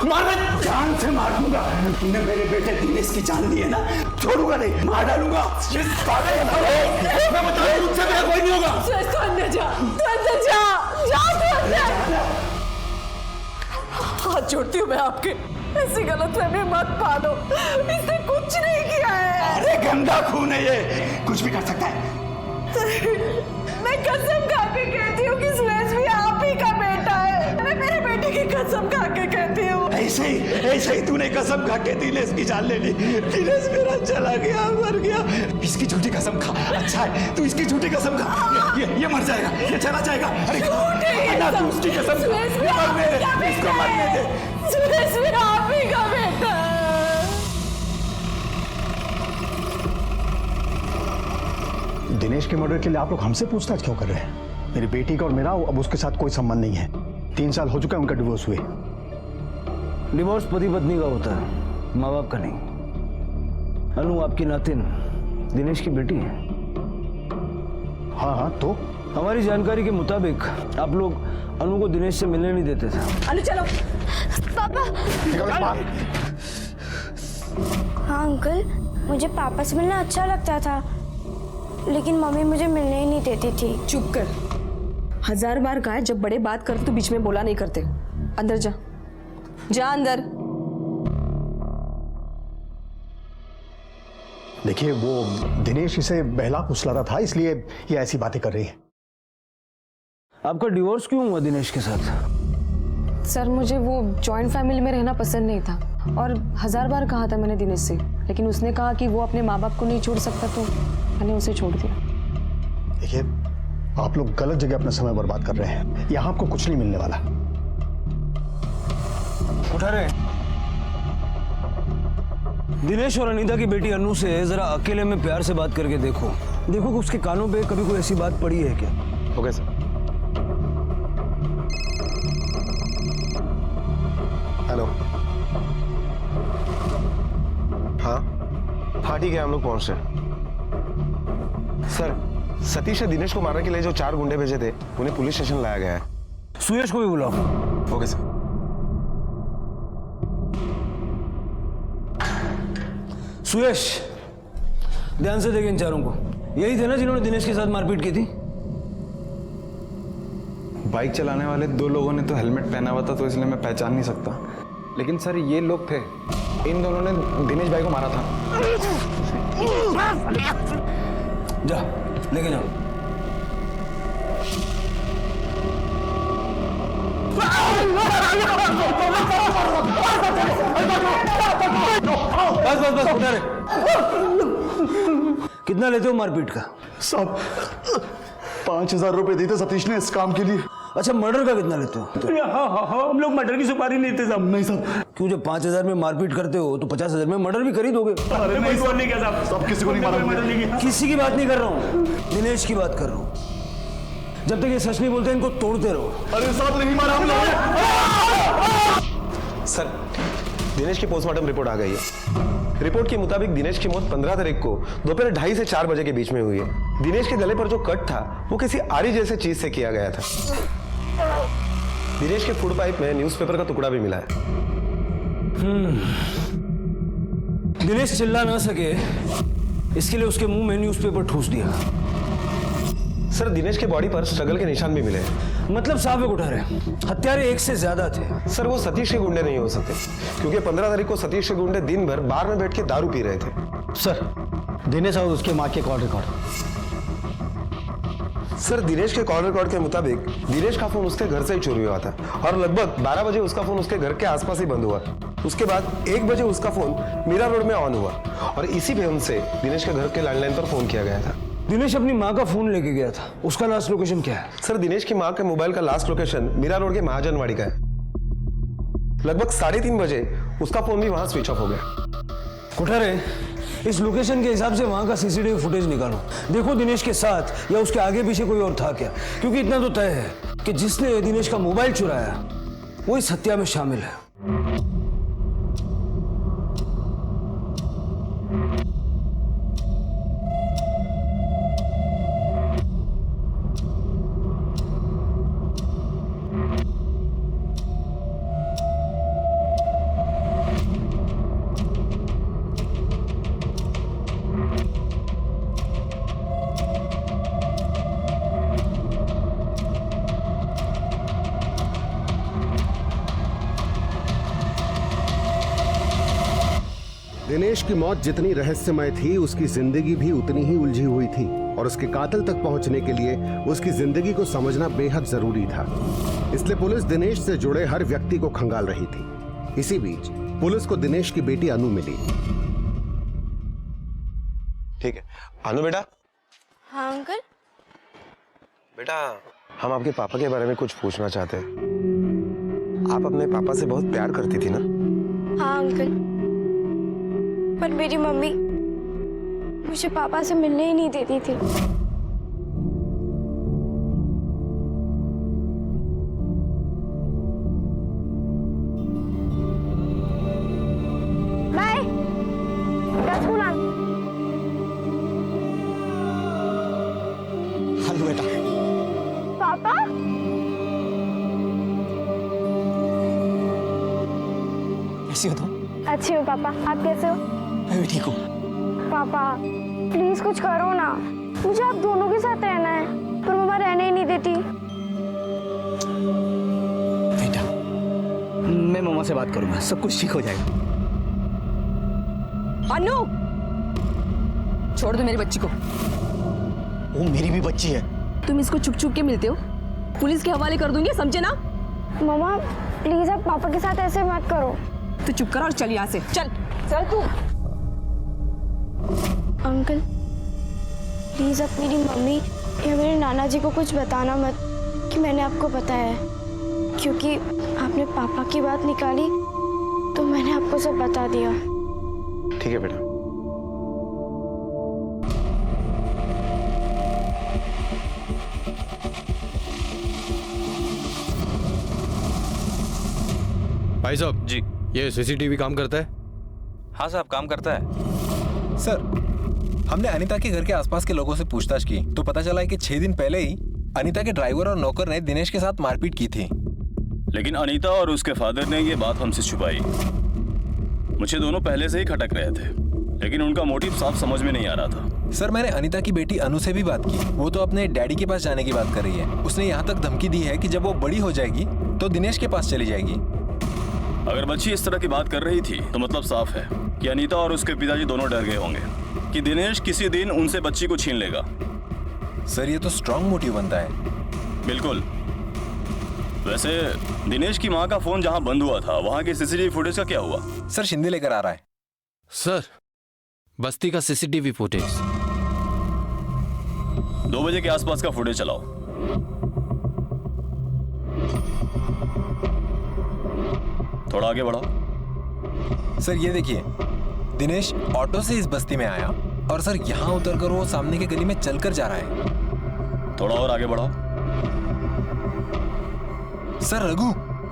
मारना, जान से मार दूंगा। तूने मेरे बेटे दिनेश की जान ली है ना, छोड़ूंगा नहीं, मार डालूंगा। मैं बता रहा हूं, मुझसे मेरा कोई नहीं होगा। तू अंदर जा, तू अंदर जा, जा तू अंदर। हाथ जोड़ती हूँ मैं आपके, ऐसी गलतफहमी मत पालो, इसने कुछ नहीं किया है। अरे गंदा खून है ये, कुछ भी कर सकता है। मैं कसम खा के कहती हूँ कि सुरेश भी आप ही का बेटा है। मैं मेरे बेटे की कसम खा के कहती हूँ। ऐसे ही तूने कसम खा के दिनेश की जान ले ली। दिनेश मेरा चला गया, मर गया। इसकी झूठी कसम खा। अच्छा है, तू इसकी झूठी कसम खा। ये मर जाएगा, ये चला जाएगा। अरे ना, तू उसकी कसम खा। इसको मरने दे। सुरेश भी आप ही का बेटा है। दिनेश के मर्डर के लिए आप लोग हमसे पूछताछ क्यों कर रहे हैं? मेरी बेटी का और मेरा अब उसके साथ कोई संबंध नहीं है। 3 साल हो चुका है उनका डिवोर्स हुए। डिवोर्स पति पत्नी का होता है, माँ बाप का नहीं। अनु आपकी नातिन दिनेश की बेटी है। हाँ, तो हमारी जानकारी के मुताबिक आप लोग अनु को दिनेश से मिलने नहीं देते थे। अनु चलो। पापा। हाँ अंकल, मुझे पापा से मिलना अच्छा लगता था, लेकिन मम्मी मुझे मिलने ही नहीं देती थी। चुप कर। 1000 बार कहा है, जब बड़े बात करते तो बीच में बोला नहीं करते। अंदर जा, जा अंदर। देखिए, वो दिनेश इसे बहला फुसलाता था, इसलिए ये ऐसी बातें कर रही है। आपका डिवोर्स क्यों हुआ दिनेश के साथ? सर, मुझे वो जॉइंट फैमिली में रहना पसंद नहीं था और 1000 बार कहा था मैंने दिनेश से, लेकिन उसने कहा कि वो अपने माँ बाप को नहीं छोड़ सकता, तो मैंने उसे छोड़ दिया। देखिए, आप लोग गलत जगह अपना समय बर्बाद कर रहे हैं। यहाँ आपको कुछ नहीं मिलने वाला। उठा रहे। दिनेश और अनीता की बेटी अनु से जरा अकेले में प्यार से बात करके देखो कि उसके कानों पे कभी कोई ऐसी बात पड़ी है क्या। Okay sir. हेलो। हाँ ठीक है, हम लोग पहुंच रहे हैं। सर, सतीश ने दिनेश को मारने के लिए जो 4 गुंडे भेजे थे उन्हें पुलिस स्टेशन लाया गया है। सुयश को भी बुलाओ। Okay sir. सुयश, ध्यान से देखें इन चारों को। यही थे ना जिन्होंने दिनेश के साथ मारपीट की थी? बाइक चलाने वाले 2 लोगों ने तो हेलमेट पहना हुआ था, तो इसलिए मैं पहचान नहीं सकता। लेकिन सर ये लोग थे, इन दोनों ने दिनेश भाई को मारा था। जा लेके जाओ। बस बस बस उठा रहे। कितना लेते हो मारपीट का? साहब 5,000 रुपए दिए थे सतीश ने इस काम के लिए। अच्छा, मर्डर का कितना लेते हो? हाँ, हम लोग मर्डर की सुपारी नहीं देते साहब। नहीं साहब। क्यों, जब 5,000 में मारपीट करते हो तो 50,000 में मर्डर भी कर ही दोगे। अरे नहीं किया साहब। सब किसी को नहीं मारा। किसी की बात नहीं कर रहा हूँ, दिनेश की बात कर रहा हूँ। जब तक ये सच नहीं बोलते इनको तोड़ते रहो। अरे साहब नहीं मारा हम लोगों। सर, दिनेश की पोस्टमार्टम रिपोर्ट आ गई है। रिपोर्ट के मुताबिक दिनेश की मौत 15 तारीख को दोपहर 2:30 से 4 बजे के बीच में हुई है। दिनेश के गले पर जो कट था वो किसी आरी जैसे चीज से किया गया था। दिनेश के फूड पाइप में न्यूज़पेपर का टुकड़ा भी मिला है। दिनेश चिल्ला ना सके इसके लिए उसके मुंह में न्यूज़पेपर ठूस दिया। सर, दिनेश के बॉडी पर स्ट्रगल के निशान भी मिले हैं। मतलब साफ उठा रहे, हत्यारे एक से ज्यादा थे। सर, वो सतीश के गुंडे नहीं हो सकते, क्योंकि 15 तारीख को सतीश के गुंडे दिन भर बार में बैठ के दारू पी रहे थे। सर, दिनेश और उसके माँ के कॉल रिकॉर्ड। सर, दिनेश के कॉल रिकॉर्ड के मुताबिक दिनेश का फोन उसके घर से ही चोरी हुआ था और लगभग 12 बजे उसका फोन उसके घर के आसपास ही बंद हुआ। उसके बाद 1 बजे उसका फोन मीरा रोड में ऑन हुआ और इसी फोन से दिनेश के घर के लैंडलाइन पर फोन किया गया था। दिनेश अपनी माँ का फोन लेके गया था, उसका लास्ट लोकेशन क्या है? सर, दिनेश की माँ के मोबाइल का लास्ट लोकेशन मीरा रोड के महाजनवाड़ी का है। लगभग 3:30 बजे उसका फोन भी वहां स्विच ऑफ हो गया। कुठारे, इस लोकेशन के हिसाब से वहां का सीसीटीवी फुटेज निकालो। देखो दिनेश के साथ या उसके आगे पीछे कोई और था क्या, क्योंकि इतना तो तय है कि जिसने दिनेश का मोबाइल चुराया वो इस हत्या में शामिल है। दिनेश की मौत जितनी रहस्यमय थी, उसकी जिंदगी भी उतनी ही उलझी हुई थी और उसके कातिल तक पहुंचने के लिए उसकी जिंदगी को समझना बेहद जरूरी था। इसलिए पुलिस दिनेश से जुड़े हर व्यक्ति को खंगाल रही थी। इसी बीच पुलिस को दिनेश की बेटी अनु मिली। ठीक है, अनु बेटा। हाँ अंकल। बेटा, हम आपके पापा के बारे में कुछ पूछना चाहते हैं। आप अपने पापा से बहुत प्यार करती थी ना? हाँ अंकल, पर मेरी मम्मी मुझे पापा से मिलने ही नहीं देती थी। बाय, स्कूल आ। हेलो बेटा। पापा? कैसी हो तुम? अच्छी हूँ पापा, आप कैसे हो? मैं भी ठीक हूँ। पापा प्लीज कुछ करो ना, मुझे आप दोनों के साथ रहना है, पर मम्मा रहने ही नहीं देती। बेटा, मैं मम्मा से बात करूंगा, सब कुछ ठीक हो जाएगा। अनु, छोड़ दो मेरी बच्ची को। वो मेरी भी बच्ची है। तुम इसको छुप छुप के मिलते हो, पुलिस के हवाले कर दूंगी, समझे ना? मम्मा प्लीज आप पापा के साथ ऐसे मत करो। तू चुप कर और चल यहाँ से, चल चल तू। अंकल प्लीज आप मेरी मम्मी या मेरे नाना जी को कुछ बताना मत कि मैंने आपको बताया है, क्योंकि आपने पापा की बात निकाली मैंने आपको सब बता दिया। ठीक है बेटा। भाई साहब जी, ये सीसीटीवी काम करता है? हाँ साहब, काम करता है। सर, हमने अनीता के घर के आसपास के लोगों से पूछताछ की तो पता चला है कि 6 दिन पहले ही अनीता के ड्राइवर और नौकर ने दिनेश के साथ मारपीट की थी। लेकिन अनीता और उसके फादर ने ये बात हमसे छुपाई। मुझे दोनों पहले से ही खटक रहे थे, लेकिन उनका मोटिव साफ समझ में नहीं आ रहा था। सर, मैंने अनीता की बेटी अनु से भी बात की। वो तो अपने डैडी के पास जाने की बात कर रही है। उसने यहाँ तक धमकी दी है कि जब वो बड़ी हो जाएगी तो दिनेश के पास चली जाएगी। अगर बच्ची इस तरह की बात कर रही थी तो मतलब साफ है कि अनीता और उसके पिताजी दोनों डर गए होंगे कि दिनेश किसी दिन उनसे बच्ची को छीन लेगा। सर, ये तो स्ट्रॉन्ग मोटिव बनता है। बिल्कुल। वैसे दिनेश की माँ का फोन जहाँ बंद हुआ था वहाँ की सीसीटीवी फुटेज का क्या हुआ? सर, शिंदे लेकर आ रहा है। सर, बस्ती का सीसीटीवी फुटेज 2 बजे के आसपास का फुटेज चलाओ। थोड़ा आगे बढ़ाओ। सर, ये देखिए, दिनेश ऑटो से इस बस्ती में आया और सर यहाँ उतरकर वो सामने के गली में चलकर जा रहा है। थोड़ा और आगे बढ़ाओ। सर, रघु,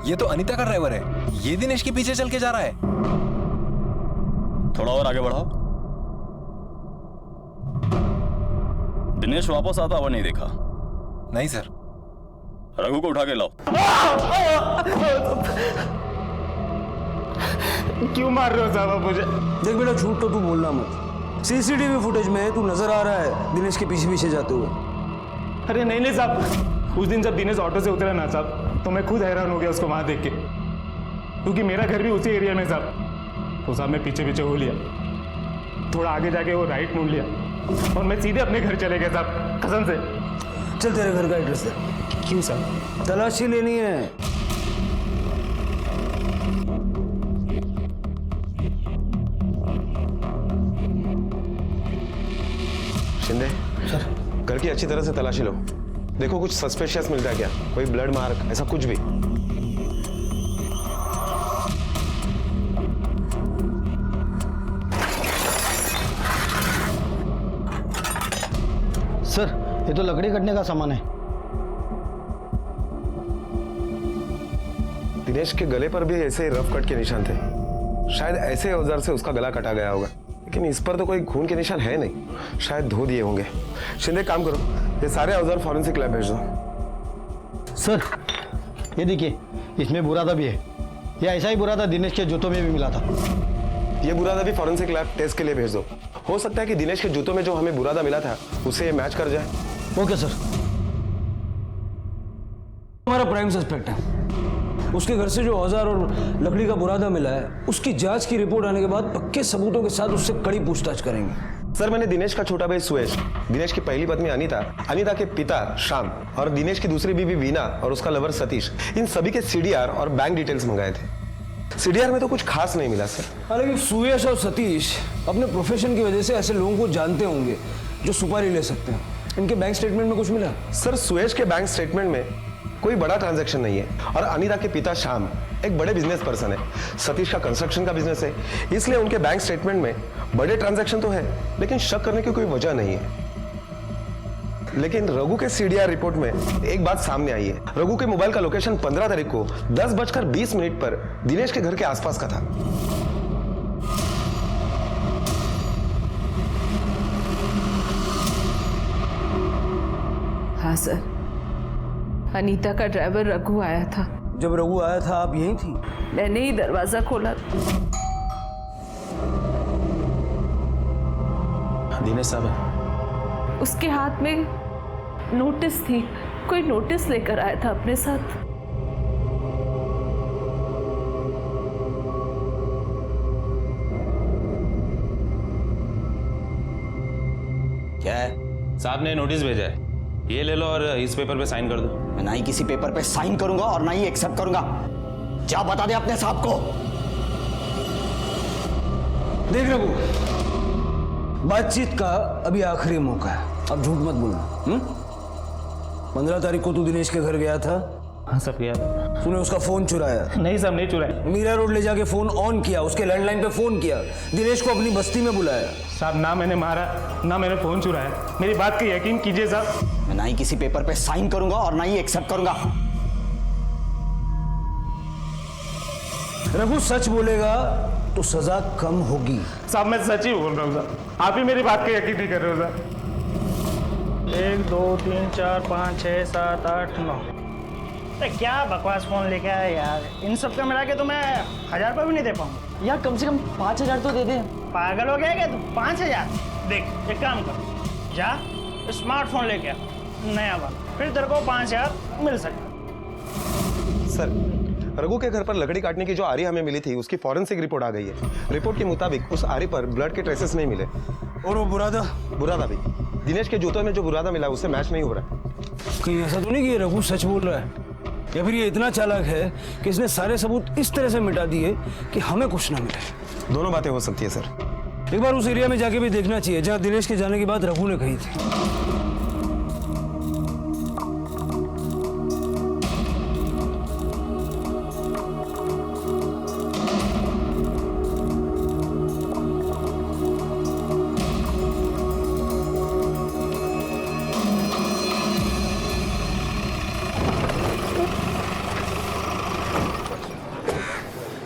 ये तो अनीता का ड्राइवर है। ये दिनेश के पीछे चल के जा रहा है। थोड़ा और आगे बढ़ाओ। दिनेश वापस आता हुआ नहीं देखा? नहीं सर। रघु को उठा के लाओ। क्यों मार रहे हो साहब मुझे? देख बेटा, झूठ तो तू बोलना मत। सीसीटीवी फुटेज में तू नजर आ रहा है दिनेश के पीछे पीछे जाते हुए। अरे नहीं नहीं साहब, उस दिन जब दिनेश ऑटो से उतरा ना साहब, तो मैं खुद हैरान हो गया उसको वहां देख के, क्योंकि मेरा घर भी उसी एरिया में साहब। तो साहब मैं पीछे पीछे हो लिया, थोड़ा आगे जाके वो राइट मुड़ लिया और मैं सीधे अपने घर चले गया साहब, कसम से। चल तेरे घर का एड्रेस दे। क्यों साहब? तलाशी लेनी है। शिंदे सर, घर की अच्छी तरह से तलाशी लो। देखो कुछ सस्पेशियस मिलता है क्या, कोई ब्लड मार्क, ऐसा कुछ भी। सर, ये तो लकड़ी कटने का सामान है। दिनेश के गले पर भी ऐसे ही रफ कट के निशान थे। शायद ऐसे औजार से उसका गला कटा गया होगा, लेकिन इस पर तो कोई खून के निशान है नहीं। शायद धो दिए होंगे। शिंदे, काम करो, ये सारे औजार फॉरेंसिक लैब भेज दो। सर, ये देखिए, इसमें बुरादा भी है। ये ऐसा ही बुरादा दिनेश के जूतों में भी मिला था। ये बुरादा भी फॉरेंसिक लैब टेस्ट के लिए भेज दो। हो सकता है कि दिनेश के जूतों में जो हमें बुरादा मिला था उसे ये मैच कर जाए। Okay sir. हमारा प्राइम सस्पेक्ट है। उसके घर से जो औजार और लकड़ी का बुरादा मिला है, उसकी जांच की रिपोर्ट आने के बाद पक्के सबूतों के साथ उससे कड़ी पूछताछ करेंगे। सर, मैंने दिनेश का छोटा भाई सुयश, दिनेश की पहली पत्नी अनीता, अनीता के पिता श्याम और दिनेश की दूसरी बीवी वीना और उसका लवर सतीश, इन सभी के सीडीआर और बैंक डिटेल्स मंगाए थे। सीडीआर में तो कुछ खास नहीं मिला सर। हालांकि सुयश और सतीश अपने प्रोफेशन की वजह से ऐसे लोगों को जानते होंगे जो सुपारी ले सकते हैं। इनके बैंक स्टेटमेंट में कुछ मिला? सर, सुयश के बैंक स्टेटमेंट में कोई बड़ा ट्रांजैक्शन नहीं है और अनीता के पिता श्याम एक बड़े बिजनेस पर्सन है। सतीश का कंस्ट्रक्शन का बिजनेस है, इसलिए उनके बैंक स्टेटमेंट में बड़े ट्रांजैक्शन तो है, लेकिन शक करने की कोई वजह नहीं है। लेकिन रघु के सीडीआर रिपोर्ट में एक बात सामने आई है। रघु के मोबाइल का लोकेशन 15 तारीख को 10:20 पर दिनेश के घर के आसपास का था। हाँ सर, अनीता का ड्राइवर रघु आया था। जब रघु आया था आप यहीं थी? मैंने ही दरवाजा खोला। दिनेश साहब है। उसके हाथ में नोटिस थी, कोई नोटिस लेकर आया था अपने साथ। क्या है? साहब ने नोटिस भेजा है, ये ले लो और इस पेपर पे साइन कर दो। मैं ना ही किसी पेपर पे साइन करूंगा और ना ही एक्सेप्ट करूंगा। क्या बता दे अपने साहब को। देख रघु, बातचीत का अभी आखिरी मौका है, अब झूठ मत बोलना। 15 तारीख को तू दिनेश के घर गया था? हाँ सब गया था। तूने उसका फोन चुराया? नहीं साहब, नहीं चुराया। मीरा रोड ले जाके फोन ऑन किया, उसके लैंडलाइन पे फोन किया, दिनेश को अपनी बस्ती में बुलाया। साहब ना मैंने मारा, ना मैंने फोन चुराया। मेरी बात का यकीन कीजिए साहब। मैं ना ही किसी पेपर पे साइन करूंगा और ना ही एक्सेप्ट करूंगा। रघु सच बोलेगा तो सजा कम होगी। साहब मैं सच ही बोल रहा हूँ साहब, आप ही मेरी बात का यकीन नहीं कर रहे हो साहब। 1 2 3 4 5 6 7 8 9। अरे क्या बकवास फोन लेके आया यार, इन सब का मिला के तो मैं 1000 रुपये भी नहीं दे पाऊंगा यार। कम से कम 5000 तो दे दे। पागल हो गया क्या तू? 5000? देख एक काम कर, जा स्मार्टफोन लेके आ नया वाला, फिर तेरे को 5000 मिल सकता। सर, रघु के घर पर लकड़ी काटने की जो आरी हमें मिली थी उसकी फॉरेंसिक रिपोर्ट आ गई है। रिपोर्ट के मुताबिक उस आरी पर ब्लड के ट्रेसेस नहीं मिले। और वो बुरादा भी दिनेश के जूतों में जो बुरादा मिला उससे मैच नहीं हो रहा। कहीं ऐसा तो नहीं कि ये रघु सच बोल रहा है, या फिर ये इतना चालाक है कि इसने सारे सबूत इस तरह से मिटा दिए कि हमें कुछ ना मिले। दोनों बातें हो सकती है सर। एक बार उस एरिया में जाके भी देखना चाहिए जहाँ दिनेश के जाने की बात रघु ने कही थी।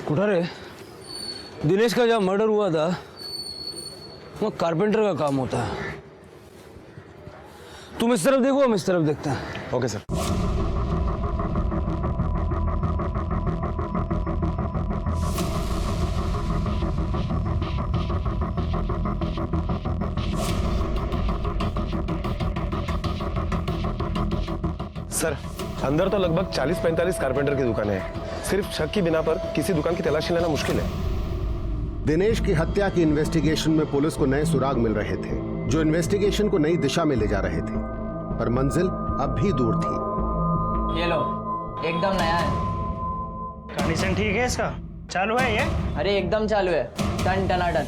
कुठारे, दिनेश का जब मर्डर हुआ था वो कारपेंटर का काम होता है। तुम इस तरफ देखो, हम इस तरफ देखते हैं। Okay sir. सर, अंदर तो लगभग 40-45 कारपेंटर की दुकानें हैं। सिर्फ शक की बिना पर किसी दुकान की तलाशी लेना मुश्किल है। दिनेश की हत्या की इन्वेस्टिगेशन में पुलिस को नए सुराग मिल रहे थे जो इन्वेस्टिगेशन को नई दिशा में ले जा रहे थे, पर मंजिल अब भी दूर थी। ये लो, एकदम नया है। कंडीशन ठीक है इसका? चालू है ये? अरे एकदम चालू है, टन टनाटन।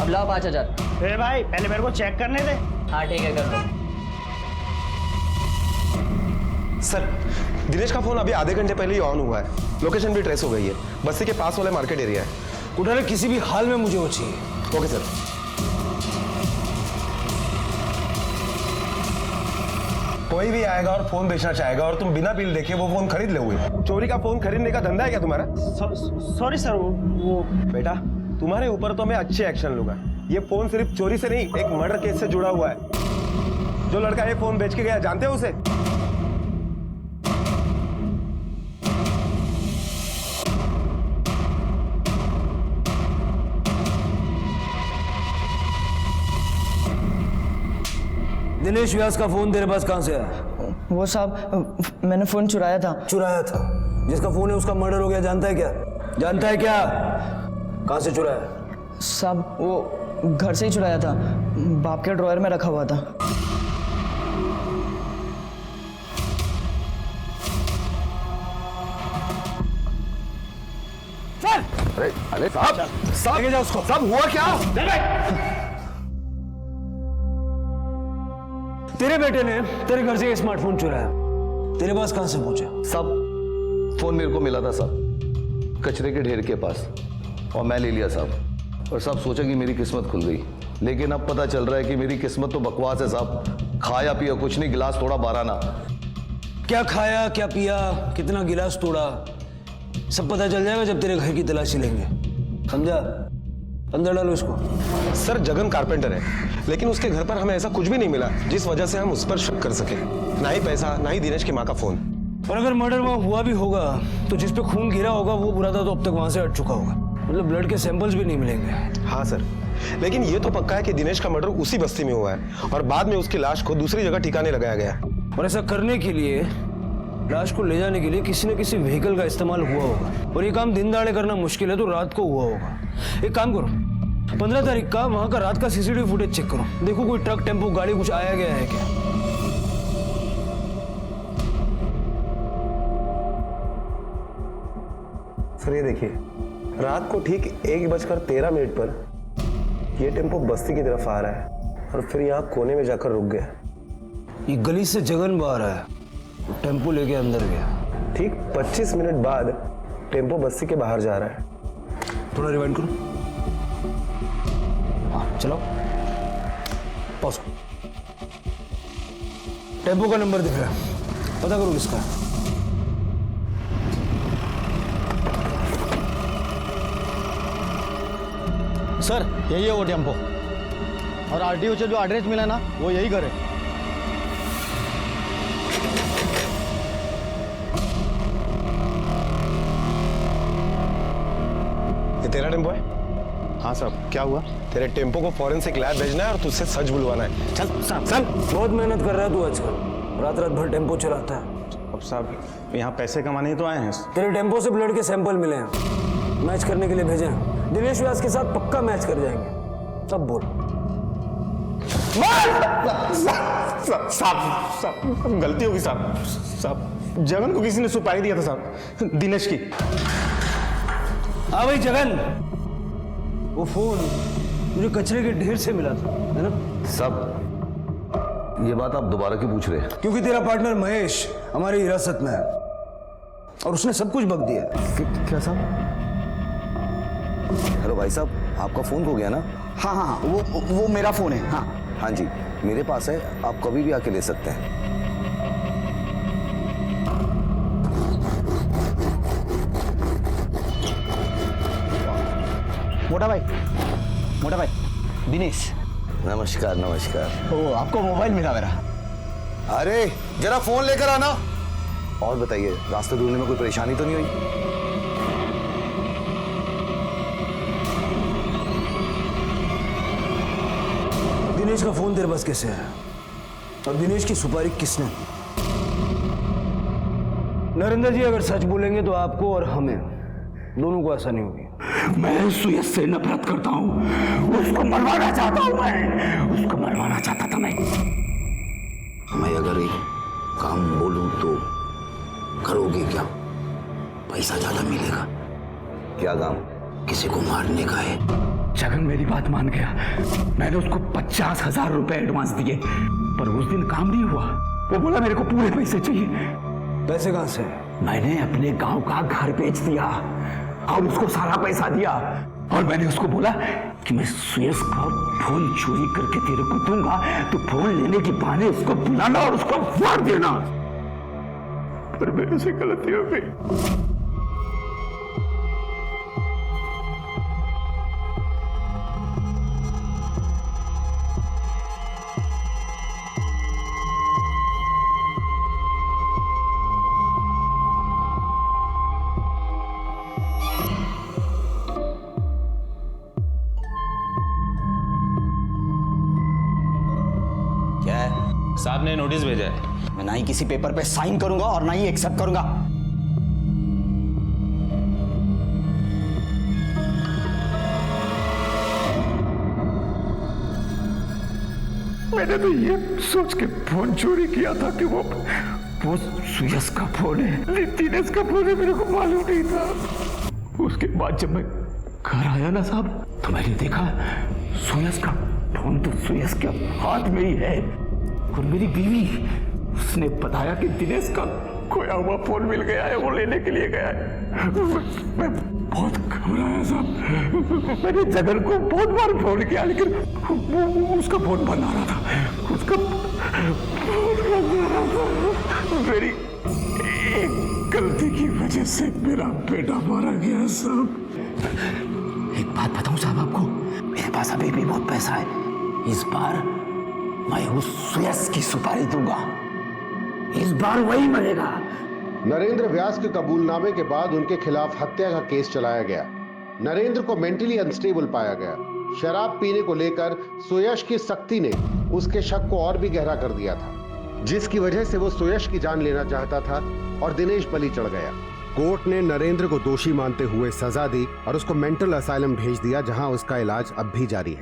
अब लाओ 5000। अरे भाई पहले मेरे को चेक करने दे। हाँ ठीक है, कर लो। सर, दिनेश का फोन अभी आधे घंटे पहले ही ऑन हुआ है। लोकेशन भी ट्रेस हो गई है, बस्ती के पास वाले मार्केट एरिया है। कुठारे, किसी भी हाल में मुझे वो चाहिए। Okay sir. कोई भी आएगा और फोन बेचना चाहेगा और तुम बिना बिल देखे वो फोन खरीद लोगे। चोरी का फोन खरीदने का धंधा है क्या तुम्हारा? सॉरी सर, वो बेटा, तुम्हारे ऊपर तो मैं अच्छे एक्शन लूंगा। ये फोन सिर्फ चोरी से नहीं, एक मर्डर केस से जुड़ा हुआ है। जो लड़का ये फोन बेच के गया, जानते हो उसे? दिनेश व्यास का फोन तेरे पास कहां से आया? वो साहब मैंने फोन चुराया था। चुराया था? जिसका फोन है उसका मर्डर हो गया, जानता है क्या? जानता है क्या? कहां से चुराया? साहब वो घर से ही चुराया था, बाप के ड्रॉयर में रखा हुआ था। चल! अरे साहब, लेके जाओ उसको। साहब हुआ क्या? तेरे बेटे ने तेरे घर से ये स्मार्टफोन चुराया, तेरे पास कहां से पहुंचा? साहब फोन मेरे को मिला था साहब, कचरे के ढेर के पास, और मैं ले लिया साहब। और साहब सोचा कि मेरी किस्मत खुल गई, लेकिन अब पता चल रहा है कि मेरी किस्मत तो बकवास है साहब। खाया पिया कुछ नहीं, गिलास तोड़ा 12 ना। क्या खाया, क्या पिया, कितना गिलास तोड़ा, सब पता चल जाएगा जब तेरे घर की तलाशी लेंगे, समझा? अंदर डालो इसको। सर, जगन कारपेंटर है, लेकिन उसके घर पर हमें ऐसा कुछ भी नहीं मिला जिस वजह से हम उस पर शक कर सके। ना ही पैसा, ना ही दिनेश की माँ का फोन। और अगर मर्डर वहां हुआ भी होगा तो जिस पे खून गिरा होगा वो बुरादा तो अब तक वहां से हट चुका होगा, मतलब ब्लड के सैंपल्स भी नहीं मिलेंगे। हाँ सर, लेकिन ये तो पक्का है कि दिनेश का मर्डर उसी बस्ती में हुआ है और बाद में उसकी लाश को दूसरी जगह ठिकाने लगाया गया। और ऐसा करने के लिए, लाश को ले जाने के लिए किसी न किसी व्हीकल का इस्तेमाल हुआ होगा, और ये काम दिन दहाड़े करना मुश्किल है तो रात को हुआ होगा। एक काम करो, 15 तारीख का वहां का रात का सीसीटीवी फुटेज चेक करो, देखो कोई ट्रक, टेम्पो, गाड़ी कुछ आया गया है क्या। सर ये देखिए, रात को ठीक 1:13 पर ये टेम्पो बस्ती की तरफ आ रहा है और फिर यहाँ कोने में जाकर रुक गया। ये गली से जगन बाहर आया, टेम्पो लेके अंदर गया। ठीक 25 मिनट बाद टेम्पो बस्ती के बाहर जा रहा है। थोड़ा रिवाइंड करो। हाँ चलो, पॉज। टेम्पो का नंबर दिख रहा है, पता करो किसका है। सर यही है वो टेम्पो, और आरटीओ से जो एड्रेस मिला ना वो यही घर है। ये तेरा टेम्पो है? हाँ साहब, क्या हुआ? तेरे टेम्पो को फॉरेंसिक लैब भेजना है और तुझसे सच बुलवाना है। चल साहब, चल। बहुत मेहनत कर रहा है तू आजकल, रात रात भर टेम्पो चलाता है। अब साहब यहाँ पैसे कमाने ही तो आए हैं। तेरे टेम्पो से ब्लड के सैंपल मिले हैं, मैच करने के लिए भेजे हैं। दिनेश व्यास के साथ पक्का मैच कर जाएंगे। तब बोल। साहब गलती होगी साहब, जगन को किसी ने सुपारी दिया था साहब, दिनेश की। हाँ भाई जगन, वो फोन मुझे कचरे के ढेर से मिला था, है ना? सब ये बात आप दोबारा क्यों पूछ रहे हैं? क्योंकि तेरा पार्टनर महेश हमारी हिरासत में है और उसने सब कुछ बक दिया। क्या साहब? हेलो भाई साहब, आपका फोन खो गया ना? हाँ हाँ, वो मेरा फोन है। हाँ हाँ जी, मेरे पास है, आप कभी भी आके ले सकते हैं। मोटा भाई दिनेश। नमस्कार नमस्कार। ओ आपको मोबाइल मिला मेरा। अरे जरा फोन लेकर आना। और बताइए, रास्ते ढूंढने में कोई परेशानी तो नहीं हुई? दिनेश का फोन तेरे पास कैसे है? और दिनेश की सुपारी किसने दी? नरेंद्र जी अगर सच बोलेंगे तो आपको और हमें दोनों को आसानी होगी। मैं सुयश से नफरत करता हूँ, उसको मरवाना चाहता हूँ, मैं उसको मरवाना चाहता था। मैं अगर एक काम बोलूं तो करोगे क्या? पैसा ज्यादा मिलेगा। क्या काम? किसी को मारने का है। जगन मेरी बात मान गया। मैंने उसको 50,000 रुपए एडवांस दिए, पर उस दिन काम नहीं हुआ। वो बोला मेरे को पूरे पैसे चाहिए। पैसे कहां से? मैंने अपने गांव का घर बेच दिया और उसको सारा पैसा दिया, और मैंने उसको बोला कि मैं सुयश का फोन चोरी करके तेरे को दूंगा, तो फोन लेने के बहाने उसको बुलाना और उसको मार देना। पर मेरे से गलती हो गई। साहब ने नोटिस भेजा है। मैं ना ही किसी पेपर पे साइन करूंगा और ना ही एक्सेप्ट करूंगा। मैंने तो ये सोच के फोन चोरी किया था कि वो सुयश का फोन है, दिनेश का फोन है, मेरे को मालूम नहीं था। उसके बाद जब मैं घर आया ना साहब, तो मैंने देखा सुयश का फोन तो सुयश के हाथ में ही है, और मेरी बीवी उसने बताया कि दिनेश का खोया हुआ फोन मिल गया है, वो लेने के लिए गया है। मैं बहुत घबराया साहब। मैंने जगन को बहुत बार फोन किया, लेकिन उसका फोन बंद आ रहा था। उसका फोन बंद आ रहा था। मेरी एक गलती की वजह से मेरा बेटा मारा गया साहब। एक बात बताऊं साहब आपको, मेरे पास अभी भी बहुत पैसा है। इस बार मैं उस सुयश की सुपारी दूंगा, इस बार वही मरेगा। नरेंद्र व्यास के कबूलनामे के बाद उनके खिलाफ हत्या का केस चलाया गया। नरेंद्र को मेंटली अनस्टेबल पाया गया। शराब पीने को लेकर सुयश की सख्ती ने उसके शक को और भी गहरा कर दिया था, जिसकी वजह से वो सुयश की जान लेना चाहता था और दिनेश बलि चढ़ गया। कोर्ट ने नरेंद्र को दोषी मानते हुए सजा दी और उसको मेंटल असाइलम भेज दिया, जहां उसका इलाज अब भी जारी है।